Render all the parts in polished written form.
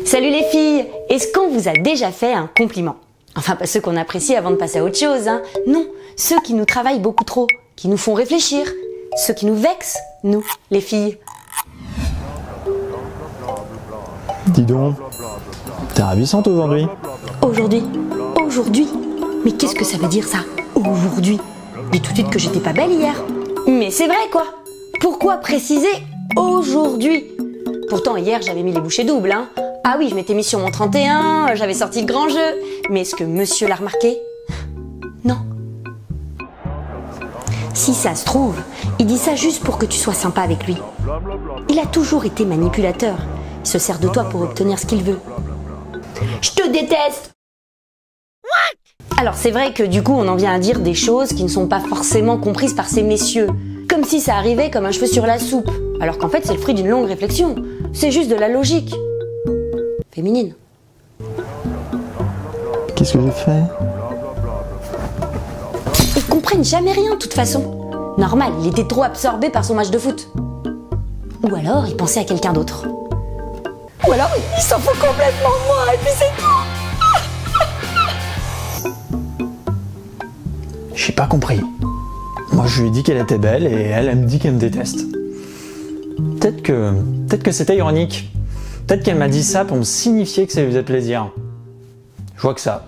Salut les filles! Est-ce qu'on vous a déjà fait un compliment? Enfin, pas ceux qu'on apprécie avant de passer à autre chose, hein. Non, ceux qui nous travaillent beaucoup trop, qui nous font réfléchir, ceux qui nous vexent, nous, les filles. Dis donc, t'es ravissante aujourd'hui. Aujourd'hui? Aujourd'hui? Mais qu'est-ce que ça veut dire ça? Aujourd'hui? Dis tout de suite que j'étais pas belle hier. Mais c'est vrai quoi! Pourquoi préciser aujourd'hui? Pourtant hier j'avais mis les bouchées doubles, hein. Ah oui, je m'étais mis sur mon 31, j'avais sorti le grand jeu. Mais est-ce que monsieur l'a remarqué? Non. Si ça se trouve, il dit ça juste pour que tu sois sympa avec lui. Il a toujours été manipulateur. Il se sert de toi pour obtenir ce qu'il veut. Je te déteste! Alors c'est vrai que du coup on en vient à dire des choses qui ne sont pas forcément comprises par ces messieurs. Comme si ça arrivait comme un cheveu sur la soupe. Alors qu'en fait c'est le fruit d'une longue réflexion. C'est juste de la logique. Féminine. Qu'est-ce que j'ai fait? Ils comprennent jamais rien de toute façon. Normal, il était trop absorbé par son match de foot. Ou alors il pensait à quelqu'un d'autre. Ou alors il s'en fout complètement de moi et puis c'est tout. J'ai pas compris. Moi je lui ai dit qu'elle était belle et elle me dit qu'elle me déteste. Peut-être que c'était ironique. Peut-être qu'elle m'a dit ça pour me signifier que ça lui faisait plaisir. Je vois que ça.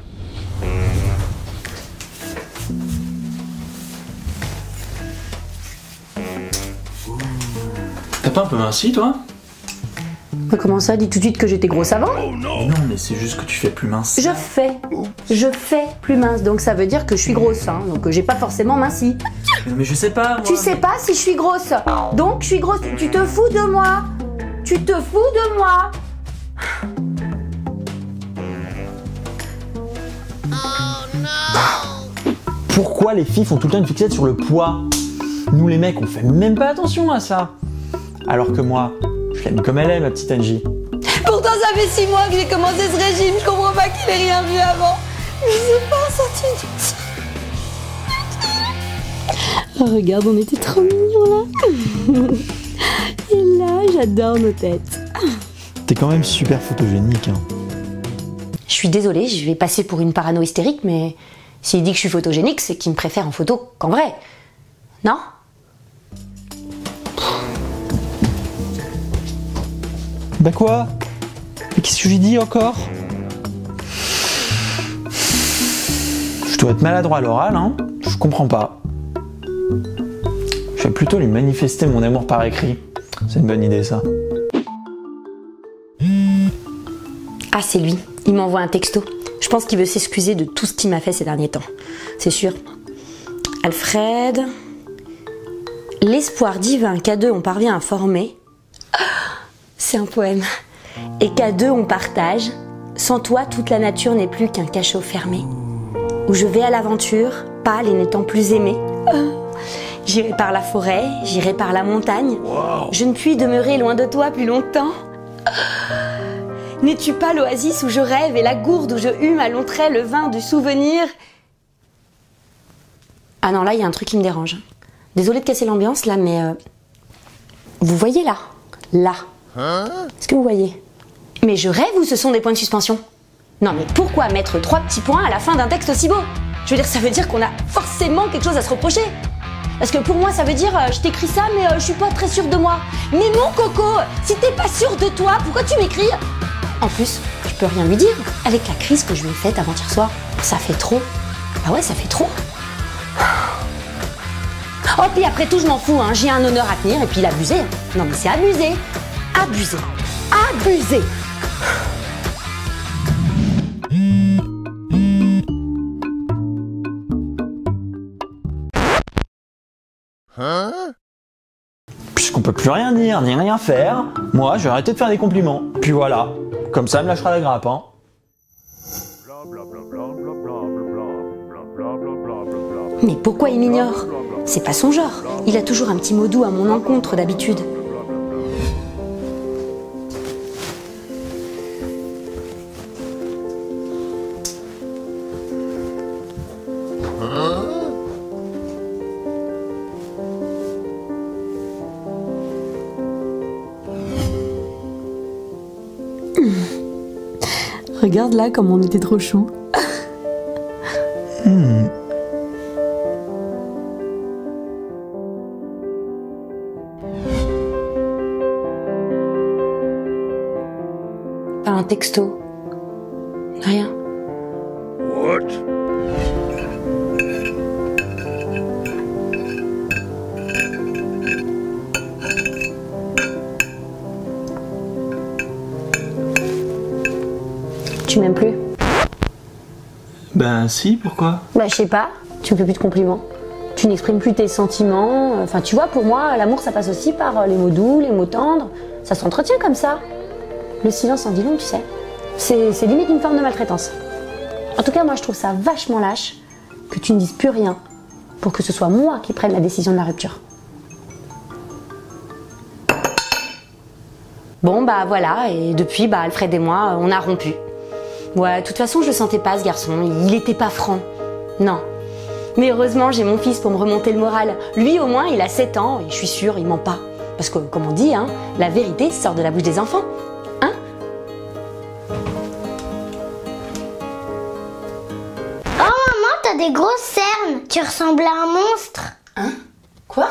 T'as pas un peu minci toi? Comment ça? Dis tout de suite que j'étais grosse avant? Non mais c'est juste que tu fais plus mince. Je fais plus mince, donc ça veut dire que je suis grosse, hein, donc j'ai pas forcément minci. Mais je sais pas moi. Tu sais pas si je suis grosse, donc je suis grosse. Tu te fous de moi? Tu te fous de moi? Pourquoi les filles font tout le temps une fixette sur le poids? Nous les mecs on fait même pas attention à ça. Alors que moi, je l'aime comme elle est ma petite Angie. Pourtant ça fait 6 mois que j'ai commencé ce régime, je comprends pas qu'il ait rien vu avant. Je sais pas, sorti du... Oh, regarde, on était trop mignons là. Et là, j'adore nos têtes. T'es quand même super photogénique, hein. Je suis désolée, je vais passer pour une parano hystérique, mais s'il dit que je suis photogénique, c'est qu'il me préfère en photo qu'en vrai. Non? Bah quoi? Mais qu'est-ce que j'ai dit encore? Je dois être maladroit à l'oral, hein? Je comprends pas. Je vais plutôt lui manifester mon amour par écrit. C'est une bonne idée ça. Ah, c'est lui. Il m'envoie un texto. Je pense qu'il veut s'excuser de tout ce qu'il m'a fait ces derniers temps. C'est sûr. Alfred... L'espoir divin qu'à deux on parvient à former... C'est un poème. Et qu'à deux on partage. Sans toi, toute la nature n'est plus qu'un cachot fermé. Où je vais à l'aventure, pâle et n'étant plus aimée. J'irai par la forêt, j'irai par la montagne. Wow. Je ne puis demeurer loin de toi plus longtemps. N'es-tu pas l'oasis où je rêve et la gourde où je hume à longs traits le vin du souvenir? Ah non, là, il y a un truc qui me dérange. Désolée de casser l'ambiance, là, mais... Vous voyez là? Là. Est-ce que vous voyez? Mais je rêve ou ce sont des points de suspension? Non, mais pourquoi mettre 3 petits points à la fin d'un texte aussi beau? Je veux dire, ça veut dire qu'on a forcément quelque chose à se reprocher. Parce que pour moi, ça veut dire, je t'écris ça, mais je suis pas très sûre de moi. Mais mon coco, si t'es pas sûre de toi, pourquoi tu m'écris? En plus, je peux rien lui dire. Avec la crise que je lui ai faite avant-hier soir, ça fait trop. Ah ouais, ça fait trop. Oh, puis après tout, je m'en fous, hein. J'ai un honneur à tenir et puis il a abusé. Non, mais c'est abusé. Abusé. Abusé. Puisqu'on peut plus rien dire, ni rien faire, moi je vais arrêter de faire des compliments. Puis voilà, comme ça elle me lâchera la grappe, hein. Mais pourquoi il m'ignore? C'est pas son genre. Il a toujours un petit mot doux à mon encontre d'habitude. Regarde là comme on était trop chou. Pas un texto. Rien. What? Tu m'aimes plus? Ben si, pourquoi? Bah je sais pas, tu me fais plus de compliments. Tu n'exprimes plus tes sentiments. Enfin tu vois, pour moi, l'amour ça passe aussi par les mots doux, les mots tendres. Ça s'entretient comme ça. Le silence en dit long, tu sais. C'est limite une forme de maltraitance. En tout cas, moi je trouve ça vachement lâche que tu ne dises plus rien pour que ce soit moi qui prenne la décision de la rupture. Bon bah voilà, et depuis, bah Alfred et moi, on a rompu. Ouais, de toute façon, je le sentais pas ce garçon, il était pas franc. Non. Mais heureusement, j'ai mon fils pour me remonter le moral. Lui au moins, il a 7 ans, et je suis sûre, il ment pas. Parce que, comme on dit, hein, la vérité sort de la bouche des enfants. Hein? Oh maman, t'as des grosses cernes. Tu ressembles à un monstre. Hein? Quoi?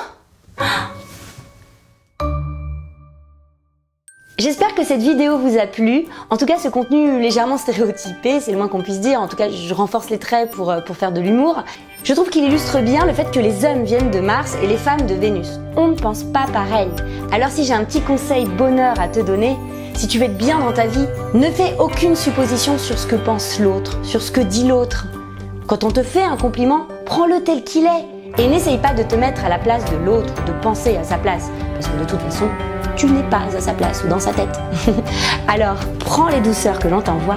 J'espère que cette vidéo vous a plu. En tout cas, ce contenu légèrement stéréotypé, c'est le moins qu'on puisse dire. En tout cas, je renforce les traits pour faire de l'humour. Je trouve qu'il illustre bien le fait que les hommes viennent de Mars et les femmes de Vénus. On ne pense pas pareil. Alors si j'ai un petit conseil bonheur à te donner, si tu veux être bien dans ta vie, ne fais aucune supposition sur ce que pense l'autre, sur ce que dit l'autre. Quand on te fait un compliment, prends-le tel qu'il est. Et n'essaye pas de te mettre à la place de l'autre, de penser à sa place. Parce que de toute façon, tu n'es pas à sa place ou dans sa tête. Alors, prends les douceurs que l'on t'envoie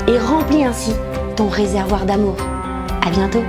et remplis ainsi ton réservoir d'amour. À bientôt.